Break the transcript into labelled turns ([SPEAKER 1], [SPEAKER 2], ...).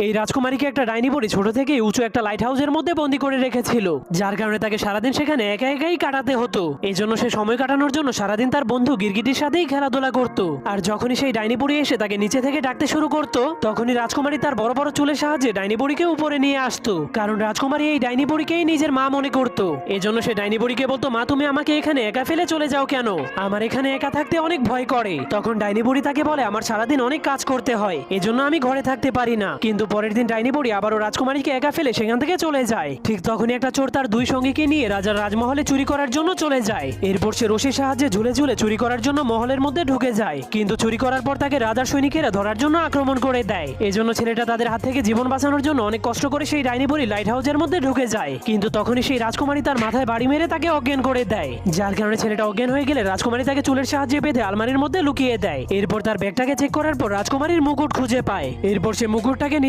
[SPEAKER 1] এই রাজকুমারীকে একটা ডাইনি বুড়ি ছোট থেকেই উঁচু একটা লাইট হাউসের মধ্যে বন্দি করে রেখেছিল, যার কারণে তাকে সারাদিন সেখানে একা একাই কাটাতে হতো। এই জন্য সে সময় কাটানোর জন্য সারাদিন তার বন্ধু গিরগিটির সাথেই খেলাধুলা করত। আর যখনই সেই ডাইনি বুড়ি এসে তাকে নিচে থেকে ডাকতে শুরু করত, তখনই রাজকুমারী তার বড় বড় চুলের সাহায্যে ডাইনি বুড়িকে উপরে নিয়ে আসতো, কারণ রাজকুমারী এই ডাইনি বুড়িকেই নিজের মা মনে করত। এই জন্য সে ডাইনি বুড়িকে বলতো, মা তুমি আমাকে এখানে একা ফেলে চলে যাও কেন? আমার এখানে একা থাকতে অনেক ভয় করে। তখন ডাইনি বুড়ি তাকে বলে, আমার সারাদিন অনেক কাজ করতে হয়, এজন্য আমি ঘরে থাকতে পারি না। কিন্তু পরের দিন ডাইনি বুড়ি আবারও রাজকুমারীকে একা ফেলে সেখান থেকে চলে যায়। ঠিক তখনই একটা চোর তার দুই সঙ্গীকে নিয়ে রাজার রাজমহলে চুরি করার জন্য চলে যায়। এরপর সে রশির সাহায্যে ঝুলে ঝুলে চুরি করার জন্য মহলের মধ্যে ঢুকে যায়, কিন্তু চুরি করার পর তাকে রাজার সৈনিকেরা ধরার জন্য আক্রমণ করে দেয়। এজন্য ছেলেটা তাদের হাত থেকে জীবন বাঁচানোর জন্য অনেক কষ্ট করে সেই ডাইনি বুড়ি লাইট হাউসের মধ্যে ঢুকে যায়। কিন্তু তখনই সেই রাজকুমারী তার মাথায় বাড়ি মেরে তাকে অজ্ঞান করে দেয়, যার কারণে ছেলেটা অজ্ঞান হয়ে গেলে রাজকুমারী তাকে চুলের সাহায্যে বেঁধে আলমারির মধ্যে লুকিয়ে দেয়। এরপর তার ব্যাগটাকে চেক করার পর রাজকুমারীর মুকুট খুঁজে পায়। এরপর সে মুকুটটাকে নিজে